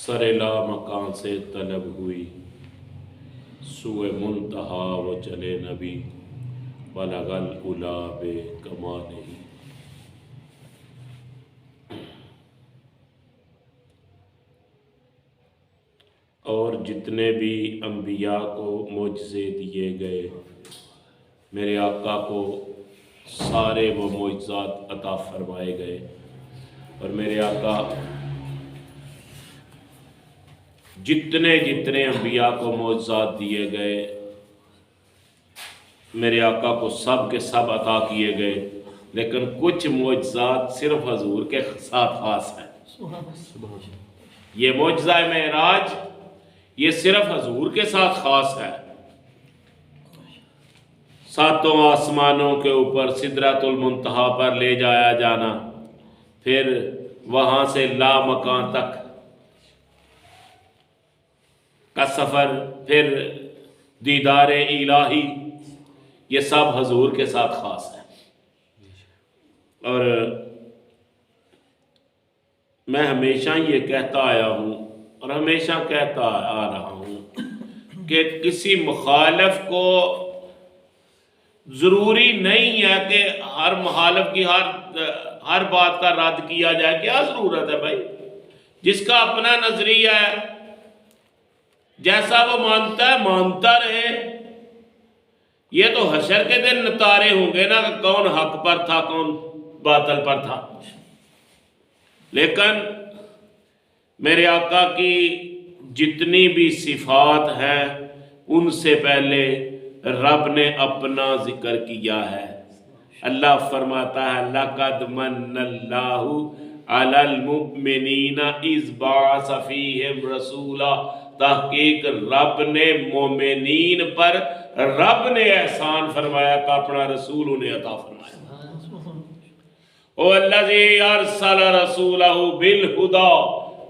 سر لا مکان سے طلب ہوئی، سوئے منتہا وہ چلے نبی، بلغ العلا بے کمالہ۔ اور جتنے بھی انبیاء کو معجزے دیے گئے، میرے آقا کو سارے وہ معجزات عطا فرمائے گئے، اور میرے آقا جتنے انبیاء کو معجزات دیے گئے، میرے آقا کو سب کے سب عطا کیے گئے، لیکن کچھ معجزات صرف حضور کے ساتھ خاص ہیں۔ یہ معجزہ معراج یہ صرف حضور کے ساتھ خاص ہے۔ ساتوں آسمانوں کے اوپر سدرۃ المنتہا پر لے جایا جانا، پھر وہاں سے لامکان تک کا سفر، پھر دیدار الہی، یہ سب حضور کے ساتھ خاص ہے۔ اور میں ہمیشہ یہ کہتا آیا ہوں اور ہمیشہ کہتا آ رہا ہوں کہ کسی مخالف کو ضروری نہیں ہے کہ ہر مخالف کی ہر بات کا رد کیا جائے۔ کیا ضرورت ہے بھائی؟ جس کا اپنا نظریہ ہے، جیسا وہ مانتا ہے مانتا رہے۔ یہ تو حشر کے دن نتارے ہوں گے نا کہ کون حق پر تھا کون باطل پر تھا۔ لیکن میرے آقا کی جتنی بھی صفات ہیں ان سے پہلے رب نے اپنا ذکر کیا ہے۔ اللہ فرماتا ہے لَقَدْ مَنَّ اللَّهُ عَلَى الْمُؤْمِنِينَ إِذْ بَعَثَ فِيهِمْ رَسُولًا۔ تحقیق رب نے مومنین پر رب نے احسان فرمایا کہ اپنا رسول انہیں عطا فرمایا۔ وَالَّذِي أَرْسَلَ رَسُولَهُ بِالْهُدَى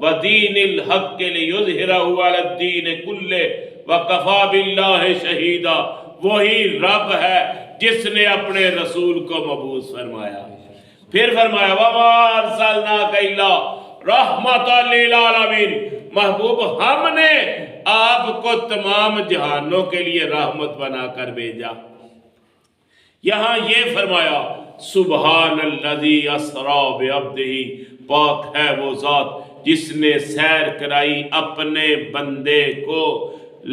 وَدِينِ الْحَقِّ لِيُظْهِرَهُ عَلَى الدِّينِ كُلِّهِ وَكَفَى بِاللَّهِ شَهِيدًا۔ وہی رب ہے جس نے اپنے رسول کو مبعوث فرمایا، پھر فرمایا وَمَا أَرْسَلْنَاكَ إِلَّا رَحْمَةً لِّلْعَالَمِينَ۔ محبوب ہم نے آپ کو تمام جہانوں کے لیے رحمت بنا کر بھیجا۔ یہاں یہ فرمایا سبحان الذی اسریٰ بعبدہ، پاک ہے وہ ذات جس نے سیر کرائی اپنے بندے کو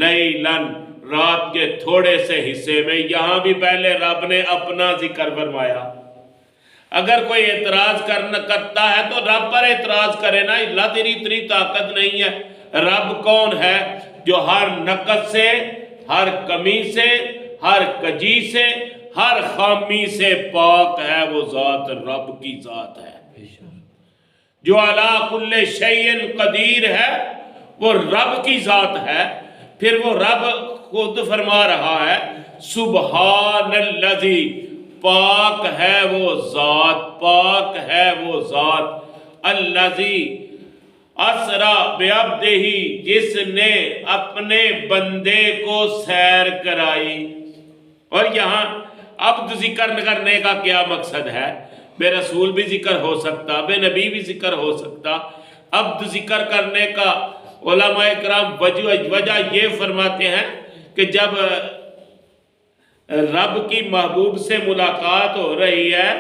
لیلاً، رات کے تھوڑے سے حصے میں۔ یہاں بھی پہلے رب نے اپنا ذکر فرمایا۔ اگر کوئی اعتراض کرتا ہے تو رب پر اعتراض کرے نا، اللہ تیری اتنی طاقت نہیں ہے۔ رب کون ہے؟ جو ہر نقص سے، ہر کمی سے، ہر کجی سے، ہر خامی سے پاک ہے، وہ ذات رب کی ذات ہے۔ جو علی کل شیء قدیر ہے، وہ رب کی ذات ہے۔ پھر وہ رب خود فرما رہا ہے سبحان الذی، پاک ہے وہ ذات، پاک ہے وہ ذات الذی اسریٰ بعبدہ، جس نے اپنے بندے کو سیر کرائی۔ اور یہاں عبد ذکر کرنے کا کیا مقصد ہے؟ بے رسول بھی ذکر ہو سکتا، بے نبی بھی ذکر ہو سکتا۔ عبد ذکر کرنے کا علماء کرام وجہ یہ فرماتے ہیں کہ جب رب کی محبوب سے ملاقات ہو رہی ہے،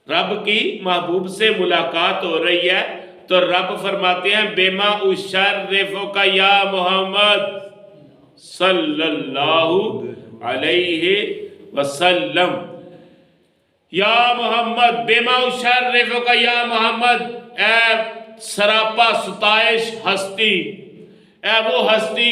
رب کی محبوب سے ملاقات ہو رہی ہے تو رب فرماتے ہیں بما اشرفک یا محمد صلی اللہ علیہ وسلم، یا محمد بما اشرفک یا محمد، اے سراپا ستائش ہستی، اے وہ ہستی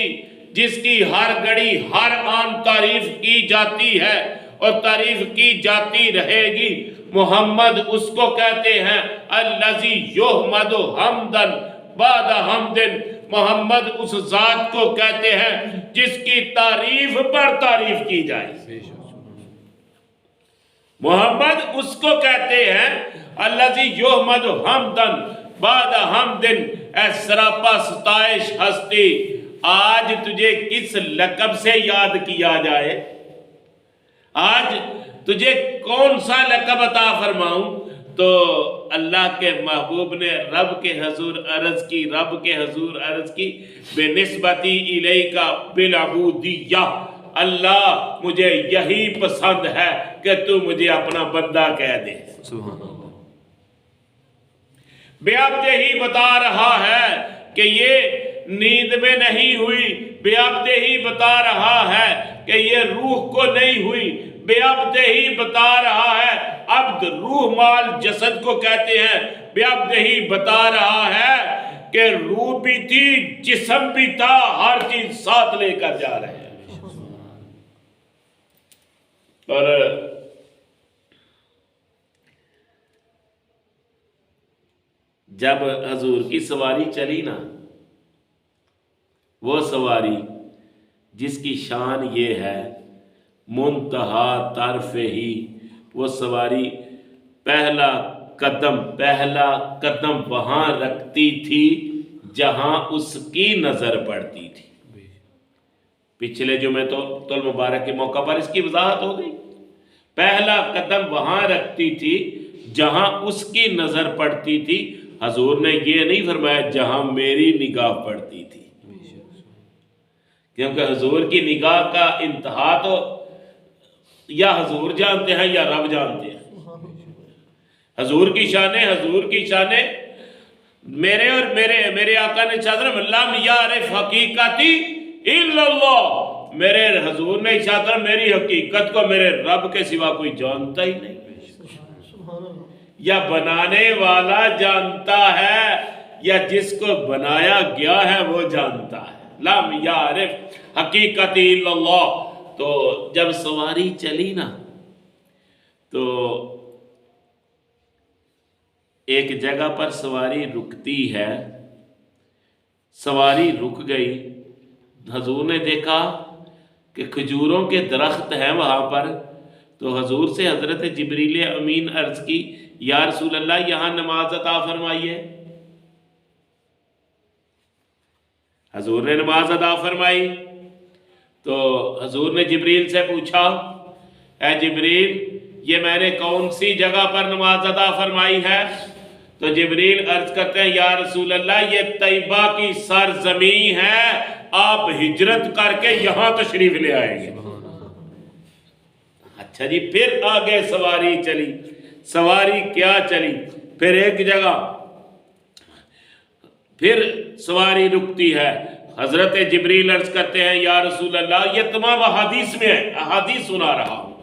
جس کی ہر گھڑی ہر آن تعریف کی جاتی ہے اور تعریف کی جاتی رہے گی۔ محمد اس کو کہتے ہیں الذی یحمد حمدا بعد حمد، محمد اس ذات کو کہتے ہیں جس کی تعریف پر تعریف کی جائے۔ محمد اس کو کہتے ہیں الذی یحمد حمدا بعد حمد، اے سراپا ستائش ہستی، آج تجھے کس لقب سے یاد کیا جائے؟ آج تجھے کون سا لقب عطا فرماؤں؟ تو اللہ کے محبوب نے رب کے حضور عرض کی بنسبتی الیکا بالعبودیہ، اللہ مجھے یہی پسند ہے کہ تو مجھے اپنا بندہ کہہ دے۔ بے عبدہ ہی بتا رہا ہے کہ یہ نیند میں نہیں ہوئی، بے عبدہ ہی بتا رہا ہے کہ یہ روح کو نہیں ہوئی، بے عبدہ ہی بتا رہا ہے، عبد روح مال جسد کو کہتے ہیں، بے عبدہ ہی بتا رہا ہے کہ روح بھی تھی جسم بھی تھا، ہر چیز ساتھ لے کر جا رہے ہیں۔ اور جب حضور کی سواری چلی نا، وہ سواری جس کی شان یہ ہے منتہا طرف ہی، وہ سواری پہلا قدم وہاں رکھتی تھی جہاں اس کی نظر پڑتی تھی۔ پچھلے جمعے تو المبارک کے موقع پر اس کی وضاحت ہو گئی۔ پہلا قدم وہاں رکھتی تھی جہاں اس کی نظر پڑتی تھی۔ حضور نے یہ نہیں فرمایا جہاں میری نگاہ پڑتی تھی، کیونکہ حضور کی نگاہ کا انتہا تو یا حضور جانتے ہیں یا رب جانتے ہیں۔ حضور کی شانیں میرے اور میرے آقا نے چادر لم یعرف حقیقتی الا اللہ، میرے حضور نے چادر میری حقیقت کو میرے رب کے سوا کوئی جانتا ہی نہیں، یا بنانے والا جانتا ہے یا جس کو بنایا گیا ہے وہ جانتا ہے۔ لم یعرف حقیقتی الا اللہ۔ تو جب سواری چلی نا تو ایک جگہ پر سواری رکتی ہے، سواری رک گئی، حضور نے دیکھا کہ کھجوروں کے درخت ہیں وہاں پر، تو حضور سے حضرت جبریل امین عرض کی یا رسول اللہ یہاں نماز عطا فرمائیے۔ حضور نے نماز عطا فرمائی تو حضور نے جبریل سے پوچھا اے جبریل یہ میں نے کون سی جگہ پر نماز عطا فرمائی ہے؟ تو جبریل عرض کرتے ہیں یا رسول اللہ یہ طیبہ کی سرزمین ہے، آپ ہجرت کر کے یہاں تشریف لے آئیں گے۔ اچھا جی، پھر آگے سواری چلی، سواری کیا چلی، پھر ایک جگہ پھر سواری رکتی ہے، حضرت جبریل عرض کرتے ہیں یا رسول اللہ یہ تمام احادیث میں ہے، احادیث سنا رہا ہوں۔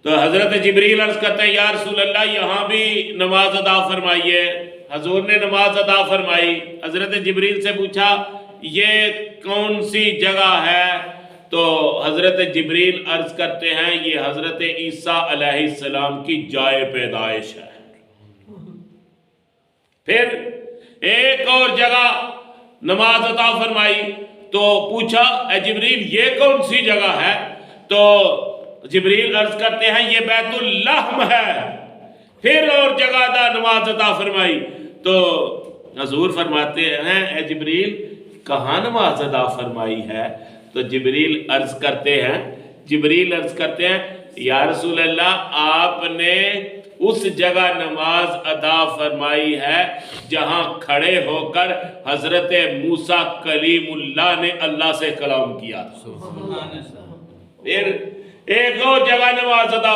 تو حضرت جبریل عرض کرتے ہیں یا رسول اللہ یہاں بھی نماز ادا فرمائیے۔ حضور نے نماز ادا فرمائی، حضرت جبریل سے پوچھا یہ کون سی جگہ ہے؟ تو حضرت جبریل عرض کرتے ہیں یہ حضرت عیسیٰ علیہ السلام کی جائے پیدائش ہے۔ پھر ایک اور جگہ نماز عطا فرمائی تو پوچھا اے جبریل یہ کون سی جگہ ہے؟ تو جبریل عرض کرتے ہیں یہ بیت اللحم ہے۔ پھر اور جگہ دا نماز عطا فرمائی تو حضور فرماتے ہیں اے جبریل کہاں نماز ادا فرمائی ہے؟ تو جبریل عرض کرتے ہیں یا رسول اللہ آپ نے اس جگہ نماز ادا فرمائی ہے جہاں کھڑے ہو کر حضرت موسیٰ کلیم اللہ نے اللہ سے کلام کیا تھا۔ پھر ایک اور جگہ نماز ادا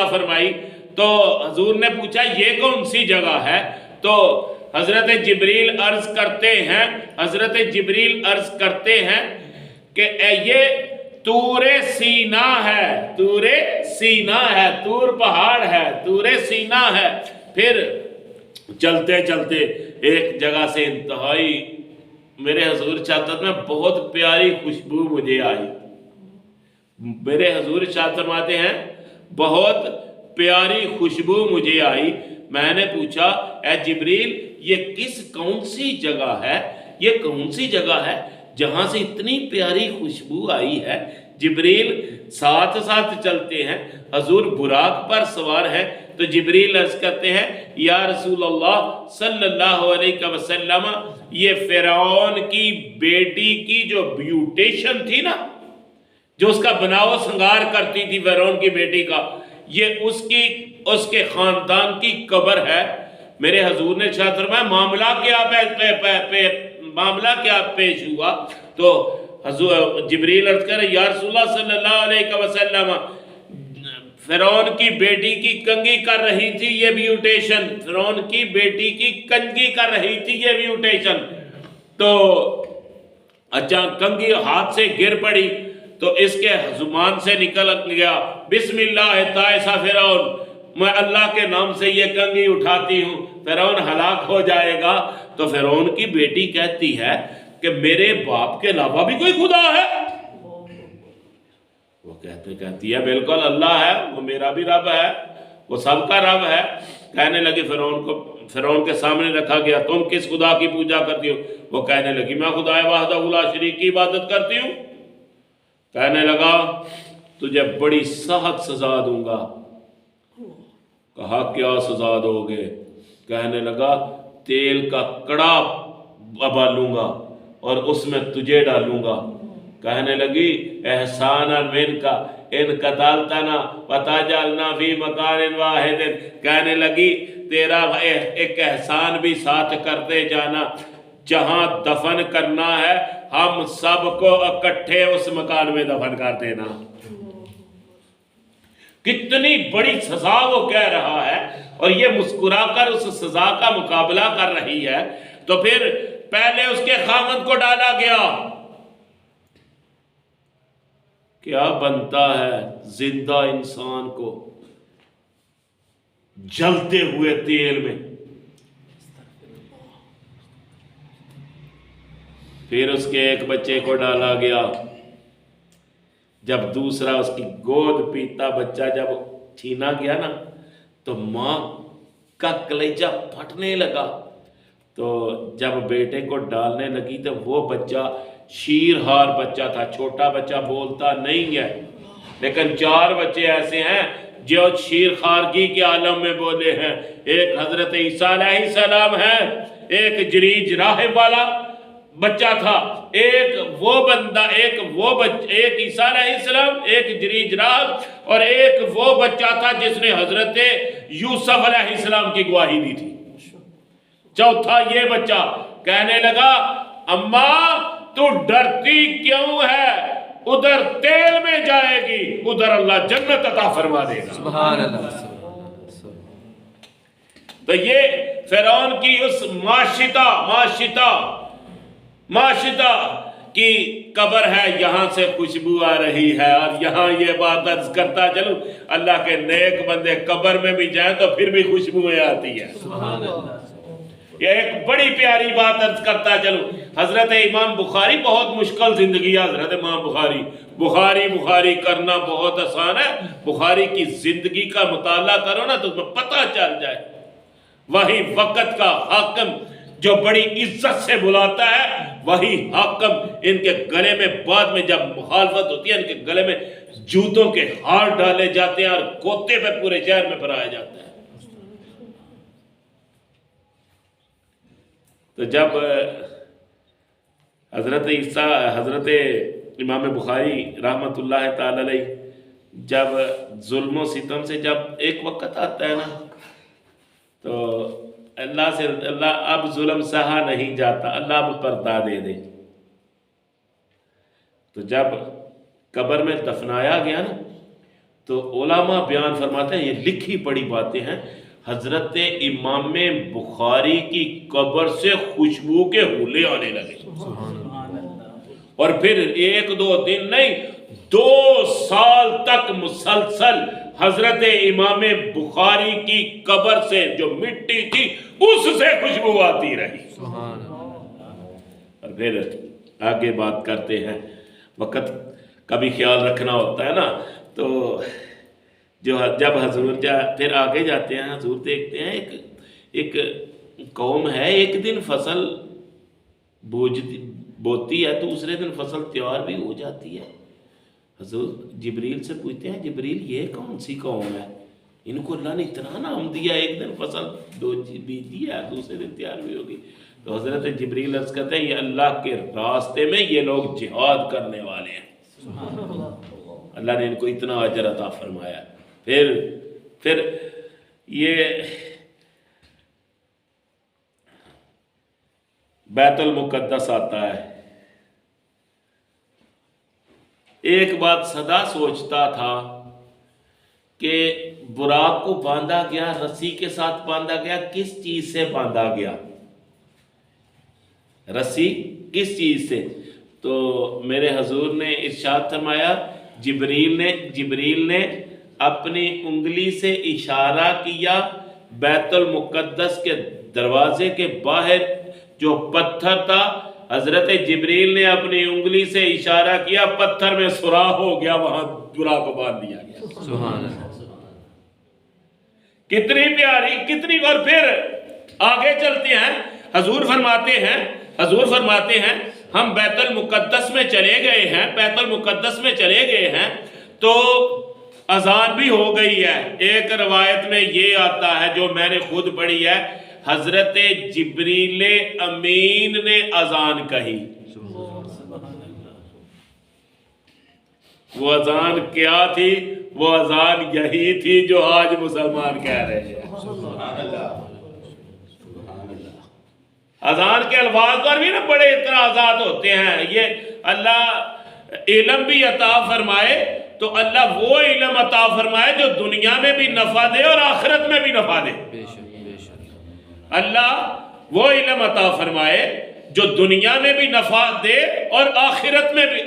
فرمائی تو حضور نے پوچھا یہ کون سی جگہ ہے؟ تو حضرت جبریل عرض کرتے ہیں کہ یہ تور سینا ہے، تور پہاڑ ہے، تور سینا ہے۔ پھر چلتے چلتے ایک جگہ سے انتہائی میرے حضور شہادت میں بہت پیاری خوشبو مجھے آئی، میرے حضور شہادت فرماتے ہیں بہت پیاری خوشبو مجھے آئی۔ میں نے پوچھا اے جبریل یہ کون سی جگہ ہے جہاں سے اتنی پیاری خوشبو آئی ہے؟ جبریل ساتھ چلتے ہیں، حضور براق پر سوار ہے تو جبریل عرض کرتے ہیں یا رسول اللہ صلی اللہ علیہ وسلم یہ فرعون کی بیٹی کی جو بیوٹیشن تھی نا، جو اس کا بناؤ سنگار کرتی تھی فرعون کی بیٹی کا، یہ اس کے خاندان کی قبر ہے۔ میرے حضور نے ارشاد فرمایا معاملہ کیا پیش ہوا؟ تو حضور جبریل عرض کر یا رسول اللہ صلی اللہ علیہ وسلم فرعون کی بیٹی کی کنگھی کر رہی تھی یہ بیوٹیشن، فرعون کی بیٹی کی کنگھی کر رہی تھی یہ بیوٹیشن، تو اچانک کنگھی ہاتھ سے گر پڑی تو اس کے زبان سے نکل گیا بسم اللہ تائسا فرعون، میں اللہ کے نام سے یہ کنگھی اٹھاتی ہوں، فرعون ہلاک ہو جائے گا۔ تو فرعون کی بیٹی کہتی ہے کہ میرے باپ کے علاوہ بھی کوئی خدا ہے؟ وہ کہتی ہے بالکل اللہ ہے، وہ میرا بھی رب ہے، وہ سب کا رب ہے۔ کہنے لگی فرعون کے سامنے رکھا گیا تم کس خدا کی پوجا کرتی ہو؟ وہ کہنے لگی میں خدا وحدہ لا شریک کی عبادت کرتی ہوں۔ کہنے لگا تجھے بڑی سخت سزا دوں گا۔ کہا کیا سزا دو گے؟ کہنے لگا تیل کا کڑا ابالوں گا اور اس میں تجھے ڈالوں گا۔ کہنے لگی احسانا منک ان قتلتنا وتجعلنا فی مکان واحد، کہنے لگی تیرا ایک احسان بھی ساتھ کرتے جانا، جہاں دفن کرنا ہے ہم سب کو اکٹھے اس مکان میں دفن کر دینا۔ کتنی بڑی سزا وہ کہہ رہا ہے اور یہ مسکرا کر اس سزا کا مقابلہ کر رہی ہے۔ تو پھر پہلے اس کے خاوند کو ڈالا گیا۔ کیا بنتا ہے زندہ انسان کو جلتے ہوئے تیل میں؟ پھر اس کے ایک بچے کو ڈالا گیا۔ جب دوسرا اس کی گود پیتا بچہ جب چھینا گیا نا تو ماں کا کلیجہ پھٹنے لگا۔ تو جب بیٹے کو ڈالنے لگی تو وہ بچہ شیرہار بچہ تھا، چھوٹا بچہ بولتا نہیں ہے، لیکن 4 بچے ایسے ہیں جو شیرخوارگی کے عالم میں بولے ہیں۔ ایک حضرت عیسیٰ علیہ السلام ہے، ایک جریج راہب والا بچہ تھا، ایک عیسیٰ علیہ السلام، ایک جریج راہب، اور ایک وہ بچہ تھا جس نے حضرت یوسف علیہ السلام کی گواہی دی تھی۔ چوتھا یہ بچہ کہنے لگا اماں تو ڈرتی کیوں ہے؟ ادھر تیل میں جائے گی، ادھر اللہ جنت عطا فرما دے گا۔ سبحان اللہ۔ تو یہ فرعون کی اس معاشطہ کی قبر ہے، یہاں سے خوشبو آ رہی ہے۔ اور یہاں یہ بات عرض کرتا چلوں اللہ کے نیک بندے قبر میں بھی جائیں تو پھر بھی خوشبوئیں آتی ہے۔ سبحان اللہ۔ یہ ایک بڑی پیاری بات عرض کرتا چلوں، حضرت امام بخاری بہت مشکل زندگی ہے۔ حضرت امام بخاری کرنا بہت آسان ہے، بخاری کی زندگی کا مطالعہ کرو نا تو تمہیں پتہ چل جائے۔ وہی وقت کا حاکم جو بڑی عزت سے بلاتا ہے، وہی حاکم ان کے گلے میں بعد میں جب مخالفت ہوتی ہے ان کے گلے میں جوتوں کے ہار ڈالے جاتے ہیں اور کوتے پہ پورے شہر میں پھرایا جاتا ہے۔ تو جب حضرت امام بخاری رحمت اللہ تعالی علیہ جب ظلم و ستم سے جب ایک وقت آتا ہے نا تو اللہ اب ظلم سہا نہیں جاتا، اللہ اب پردہ دے دے۔ تو جب قبر میں دفنایا گیا نا تو علماء بیان فرماتے ہیں، یہ لکھی پڑی باتیں ہیں، حضرت امام بخاری کی قبر سے خوشبو کے حولے آنے لگے، اور پھر 1-2 دن نہیں 2 سال تک مسلسل حضرت امام بخاری کی قبر سے جو مٹی تھی اس سے خوشبو آتی رہی۔ اور پھر آگے بات کرتے ہیں، وقت کا بھی خیال رکھنا ہوتا ہے نا، تو جب حضور پھر آگے جاتے ہیں، حضور دیکھتے ہیں ایک قوم ہے، ایک دن فصل بوتی ہے، دوسرے دن فصل تیار بھی ہو جاتی ہے۔ حضور جبریل سے پوچھتے ہیں جبریل یہ کون سی قوم ہے؟ ان کو اللہ نے اتنا نام دیا، ایک دن فصل بیجی ہے دوسرے دن تیار بھی ہوگی۔ تو حضرت جبریل عرض کرتے ہیں یہ اللہ کے راستے میں یہ لوگ جہاد کرنے والے ہیں، اللہ نے ان کو اتنا اجر عطا فرمایا۔ پھر یہ بیت المقدس آتا ہے. ایک بات سدا سوچتا تھا کہ براق کو باندھا گیا، رسی کے ساتھ باندھا گیا، کس چیز سے باندھا گیا؟ رسی کس چیز سے؟ تو میرے حضور نے ارشاد فرمایا، جبریل نے اپنی انگلی سے اشارہ کیا، بیت المقدس کے دروازے کے باہر جو پتھر تھا، حضرت جبریل نے اپنی انگلی سے اشارہ کیا، پتھر میں سوراخ ہو گیا، وہاں براق کو باندھ دیا گیا. سبحان اللہ. کتنی پیاری، کتنی. اور پھر آگے چلتے ہیں، حضور فرماتے ہیں ہم بیت المقدس میں چلے گئے ہیں تو اذان بھی ہو گئی ہے. ایک روایت میں یہ آتا ہے جو میں نے خود پڑھی ہے، حضرت جبریل امین نے اذان کہی. وہ اذان کیا تھی؟ وہ اذان یہی تھی جو آج مسلمان کہہ رہے ہیں. اذان کے الفاظ پر بھی نا بڑے اعتراضات ہوتے ہیں. یہ اللہ علم بھی عطا فرمائے تو اللہ وہ علم عطا فرمائے جو دنیا میں بھی نفع دے اور آخرت میں بھی نفع دے. اللہ وہ علم عطا فرمائے جو دنیا میں بھی نفع دے اور آخرت میں بھی.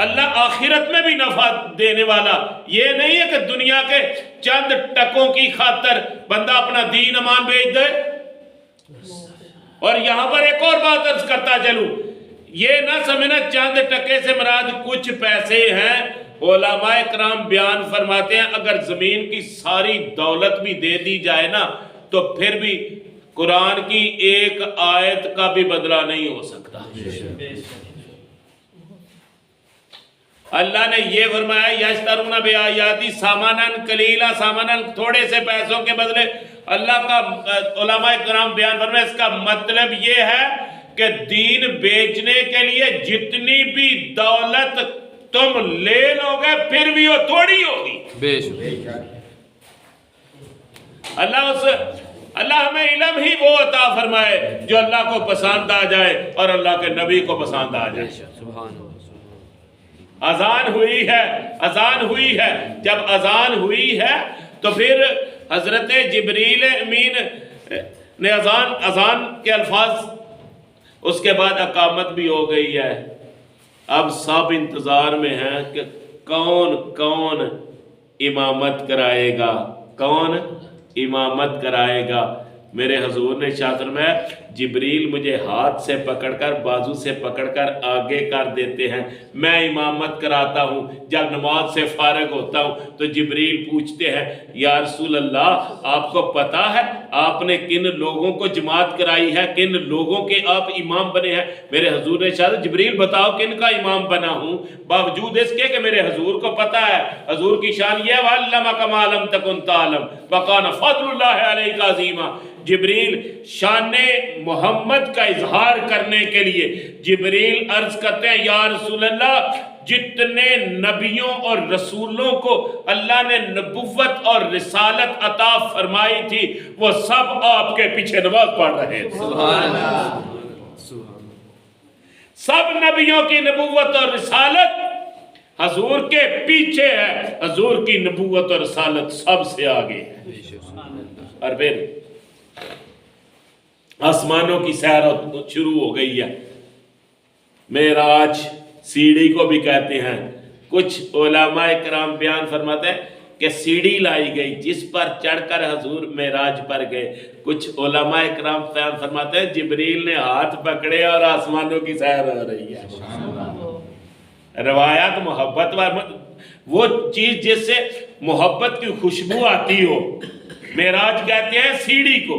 اللہ آخرت میں بھی نفع دینے والا. یہ نہیں ہے کہ دنیا کے چند ٹکوں کی خاطر بندہ اپنا دین امان بیچ دے. اور یہاں پر ایک اور بات عرض کرتا چلوں، یہ نہ سمجھنا چند ٹکے سے مراد کچھ پیسے ہیں. علماء کرام بیان فرماتے ہیں اگر زمین کی ساری دولت بھی دے دی جائے نا تو پھر بھی قرآن کی ایک آیت کا بھی بدلہ نہیں ہو سکتا. اللہ نے یہ فرمایا یشترون بآیاتی ثمنا قلیلا، ثمنا تھوڑے سے پیسوں کے بدلے. اللہ کا علماء کرام بیان فرمایا اس کا مطلب یہ ہے کہ دین بیچنے کے لیے جتنی بھی دولت تم لے لو گے پھر بھی وہ تھوڑی ہوگی. بے شک. اللہ ہمیں علم ہی وہ عطا فرمائے جو اللہ کو پسند آ جائے اور اللہ کے نبی کو پسند آ جائے. سبحان اللہ. اذان ہوئی ہے. جب اذان ہوئی ہے تو پھر حضرت جبریل امین نے اذان کے الفاظ، اس کے بعد اقامت بھی ہو گئی ہے. اب سب انتظار میں ہیں کہ کون امامت کرائے گا. میرے حضور نے ارشاد فرمایا جبریل مجھے ہاتھ سے پکڑ کر، بازو سے پکڑ کر آگے کر دیتے ہیں، میں امامت کراتا ہوں. جب نماز سے فارغ ہوتا ہوں تو جبریل پوچھتے ہیں یا رسول اللہ آپ کو پتا ہے آپ نے کن لوگوں کو جماعت کرائی ہے، کن لوگوں کے آپ امام بنے ہیں؟ میرے حضور نے ارشاد جبریل بتاؤ کن کا امام بنا ہوں. باوجود اس کے کہ میرے حضور کو پتا ہے. حضور کی شان یہ وَعَلَّمَكَ مَا لَمْ تَكُنْ تَعْلَمْ وَكَانَ فَضْلُ اللَّهِ عَلَيْكَ عَظِيمًا. جبریل شان محمد کا اظہار کرنے کے لیے جبریل عرض کرتے ہیں یا رسول اللہ جتنے نبیوں اور رسولوں کو اللہ نے نبوت اور رسالت عطا فرمائی تھی وہ سب آپ کے پیچھے نماز پڑھ رہے ہیں. سبحان اللہ. سب نبیوں کی نبوت اور رسالت حضور کے پیچھے ہے. حضور کی نبوت اور رسالت سب سے آگے ہے. اور پھر آسمانوں کی سیر شروع ہو گئی ہے. معراج سیڑھی کو بھی کہتے ہیں. کچھ علماء کرام بیان فرماتے ہیں کہ سیڑھی لائی گئی جس پر چڑھ کر حضور معراج پر گئے. کچھ علماء کرام بیان فرماتے ہیں جبریل نے ہاتھ پکڑے اور آسمانوں کی سیر ہو رہی ہے. روایات محبت وہ چیز جس سے محبت کی خوشبو آتی ہو. معراج کہتے ہیں سیڑھی کو،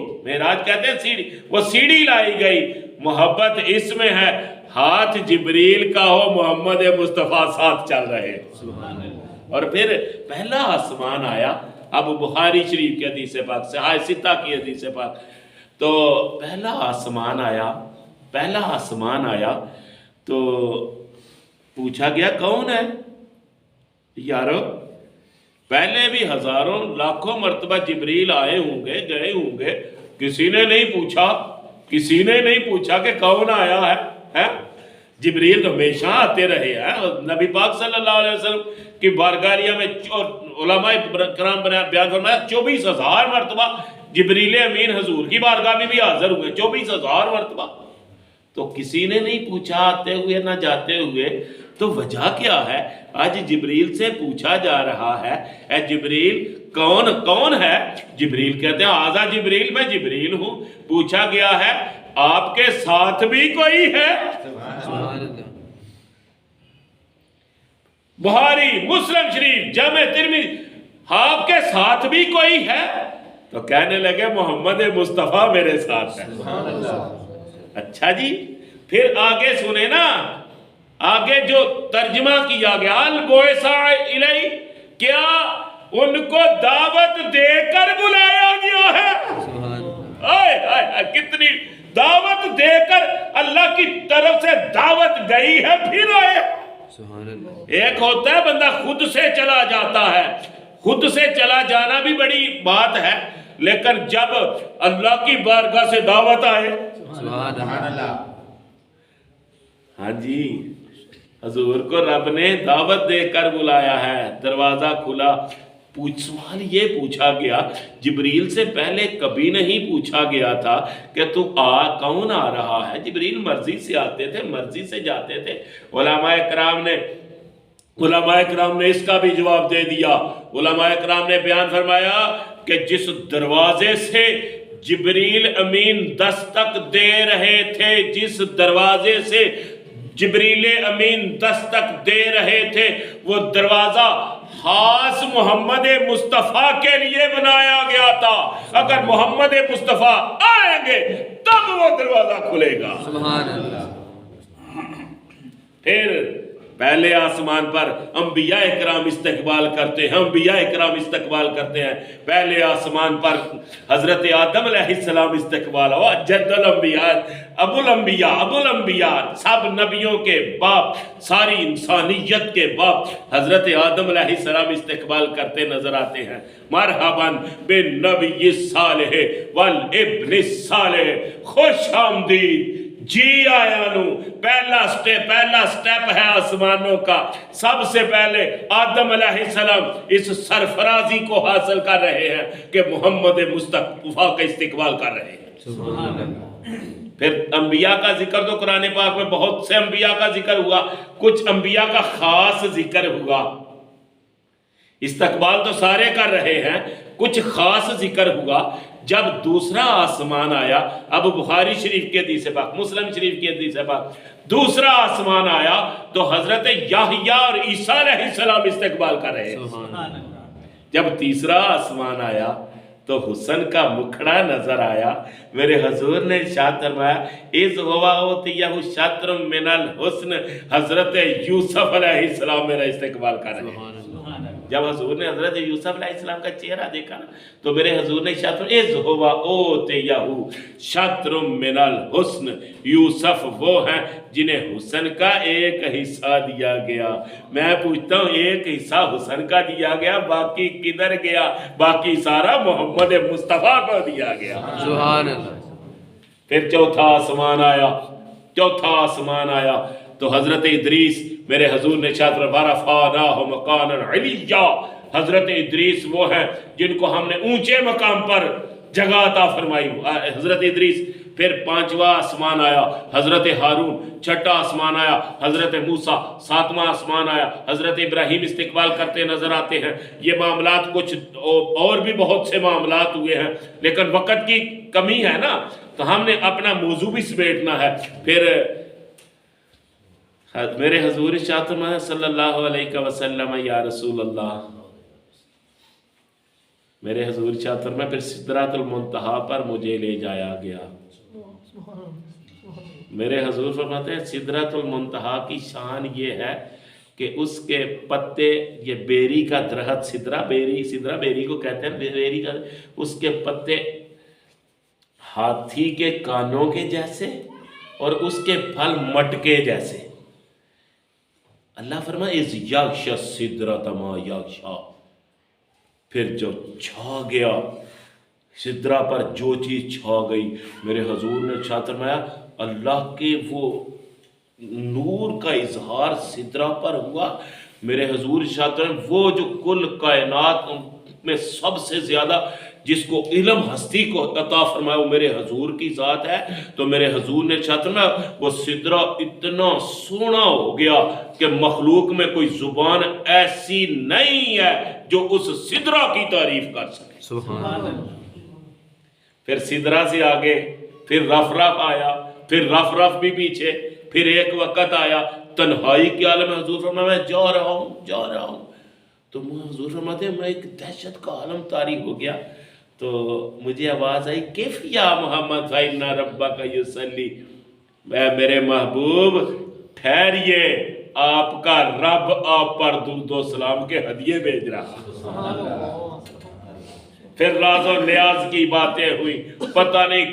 وہ سیڑھی لائی گئی. محبت اس میں ہے ہاتھ جبریل کا ہو، محمد مصطفیٰ ساتھ چل رہے. اور پھر پہلا آسمان آیا. اب بخاری شریف کی حدیث پاک، صحیح ستہ کی حدیث پاک، تو پہلا آسمان آیا تو پوچھا گیا کون ہے؟ یارو پہلے بھی ہزاروں لاکھوں مرتبہ جبریل آئے ہوں گے، گئے ہوں گے، کسی نے نہیں پوچھا کہ کون آیا ہے؟ جبریل تو ہمیشہ آتے رہے ہیں. نبی پاک صلی اللہ علیہ وسلم کی بارگاہ میں علماء کرام بیان فرمایا 24,000 مرتبہ جبریل امین حضور کی بارگاہ میں بھی حاضر ہوئے، 24,000 مرتبہ. تو کسی نے نہیں پوچھا آتے ہوئے نہ جاتے ہوئے. تو وجہ کیا ہے؟ آج جبریل سے پوچھا جا رہا ہے، اے جبریل کون ہے؟ جبریل کہتے ہیں آزا جبریل، میں جبریل ہوں. پوچھا گیا ہے آپ کے ساتھ بھی کوئی ہے؟ بخاری، مسلم شریف، جامع ترمذی، آپ کے ساتھ بھی کوئی ہے؟ تو کہنے لگے محمد مصطفیٰ میرے ساتھ ہے. اچھا جی، پھر آگے سنے نا، آگے جو ترجمہ کیا گیا البعث الیہ، کیا ان کو دعوت دے کر بلایا گیا ہے؟ کتنی دعوت دے کر اللہ کی طرف سے دعوت گئی ہے پھر آئے. ایک ہوتا ہے بندہ خود سے چلا جاتا ہے، خود سے چلا جانا بھی بڑی بات ہے، لیکن جب اللہ کی بارگاہ سے دعوت آئے، سبحان اللہ. ہاں جی، حضور کو رب نے دعوت دے کر بلایا ہے، دروازہ کھلا. سوال یہ پوچھا گیا، جبریل سے پہلے کبھی نہیں پوچھا گیا تھا کہ تو کون آ رہا ہے. جبریل مرضی سے آتے تھے، مرضی سے جاتے تھے. علماء کرام نے اس کا بھی جواب دے دیا. علماء کرام نے بیان فرمایا کہ جس دروازے سے جبریل امین دستک دے رہے تھے، جس دروازے سے جبریل امین دستک دے رہے تھے، وہ دروازہ خاص محمد مصطفیٰ کے لیے بنایا گیا تھا. اگر محمد مصطفیٰ آئیں گے تب وہ دروازہ کھلے گا. سبحان اللہ. پھر پہلے آسمان پر انبیاء اکرام استقبال کرتے ہیں، انبیاء اکرام استقبال کرتے ہیں. پہلے آسمان پر حضرت آدم علیہ السلام استقبال ہوا، جد الانبیاء، ابو الانبیاء، سب نبیوں کے باپ، ساری انسانیت کے باپ حضرت آدم علیہ السلام استقبال کرتے نظر آتے ہیں. مرحباً بالنبی الصالح والابن الصالح، خوش آمدید، جی آیا نو. پہلا سٹیپ ہے آسمانوں کا. سب سے پہلے آدم علیہ السلام اس سرفرازی کو حاصل کر رہے ہیں کہ محمد مصطفیٰ کا استقبال کر رہے ہیں. سبحان اللہ. پھر انبیاء کا ذکر تو قرآن پاک میں بہت سے انبیاء کا ذکر ہوا، کچھ انبیاء کا خاص ذکر ہوا. استقبال تو سارے کر رہے ہیں، کچھ خاص ذکر ہوا. جب دوسرا آسمان آیا، اب بخاری شریف کی حدیث پاک، مسلم شریف کی حدیث پاک، دوسرا آسمان آیا تو حضرت یحییٰ اور عیسیٰ علیہ السلام استقبال کر رہے ہیں. جب تیسرا آسمان آیا تو حسن کا مکھڑا نظر آیا. میرے حضور نے ارشاد فرمایا اذ ہوا اوتیہ شطر من الحسن، حضرت یوسف علیہ السلام میرا استقبال کر رہے ہیں. جب حضور نے حضرت یوسف علیہ السلام کا چہرہ دیکھا نا تو میرے حضور نے ارشاد فرمایا اذ ہوا اوتیہ شطر من الحسن، یوسف وہ ہیں جنہیں حسن کا ایک حصہ دیا گیا. میں پوچھتا ہوں ایک حصہ حسن کا دیا گیا، باقی کدھر گیا؟ باقی سارا محمد مصطفیٰ کو دیا گیا. سبحان اللہ. پھر چوتھا آسمان آیا تو حضرت ادریس، میرے حضور نے ارشاد فرمایا رفعناہ مکانا علیہ، حضرت ادریس وہ ہیں جن کو ہم نے اونچے مقام پر جگہ عطا فرمائی، حضرت ادریس. پھر پانچواں آسمان آیا حضرت ہارون، چھٹا آسمان آیا حضرت موسیٰ، ساتواں آسمان آیا حضرت ابراہیم استقبال کرتے نظر آتے ہیں. یہ معاملات کچھ اور بھی بہت سے معاملات ہوئے ہیں، لیکن وقت کی کمی ہے نا تو ہم نے اپنا موضوع بھی سمیٹنا ہے. پھر میرے حضور ارشاد فرمایا صلی اللہ علیہ وسلم یا رسول اللہ، میرے حضور ارشاد فرمایا پھر سدرۃ المنتہا پر مجھے لے جایا گیا. میرے حضور فرماتے ہیں سدرۃ المنتہا کی شان یہ ہے کہ اس کے پتے، یہ بیری کا درخت، سدرہ بیری کو کہتے ہیں، بیری کا، اس کے پتے ہاتھی کے کانوں کے جیسے اور اس کے پھل مٹکے جیسے. اللہ فرمائے اذ یغشی السدرۃ ما یغشی، پھر جو چھا گیا سدرا پر، جو چیز چھا گئی، میرے حضور نے ارشاد فرمایا اللہ کے وہ نور کا اظہار سدرا پر ہوا۔ میرے حضور ارشاد فرمایا وہ جو کل کائنات میں سب سے زیادہ جس کو علم ہستی کو عطا فرمایا وہ میرے حضور کی ذات ہے، تو میرے حضور نے ارشاد فرمایا وہ سدرا اتنا سونا ہو گیا کہ مخلوق میں کوئی زبان ایسی نہیں ہے جو اس سدرا کی تعریف کر سکے۔ سبحان اللہ۔ پھر سدرا سے آگے پھر رف رف آیا، پھر رف رف بھی پیچھے، پھر ایک وقت آیا تنہائی کے عالم میں، حضور فرمایا میں جا رہا ہوں تو حضور فرماتے ہیں میں ایک دہشت کا عالم طاری ہو گیا، تو مجھے آواز آئی کیف یا محمد فإن ربک یصلی، میرے محبوب ٹھہریے، آپ کا رب آپ پر درود و سلام کے ہدیے بھیج رہا۔ پھر راز و نیاز کی باتیں ہوئی، پتہ نہیں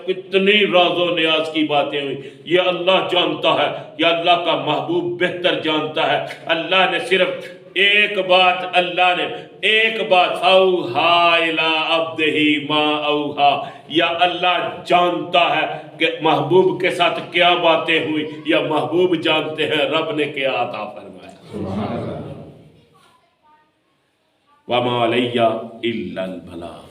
کتنی راز و نیاز کی باتیں ہوئی، یہ اللہ جانتا ہے، یہ اللہ کا محبوب بہتر جانتا ہے۔ اللہ نے صرف ایک بات اوحا الی عبدہ ما اوحا، یا اللہ جانتا ہے کہ محبوب کے ساتھ کیا باتیں ہوئی، یا محبوب جانتے ہیں رب نے کیا عطا فرمایا۔ وَمَا عَلَيَّ إِلَّا الْبَلَاغُ۔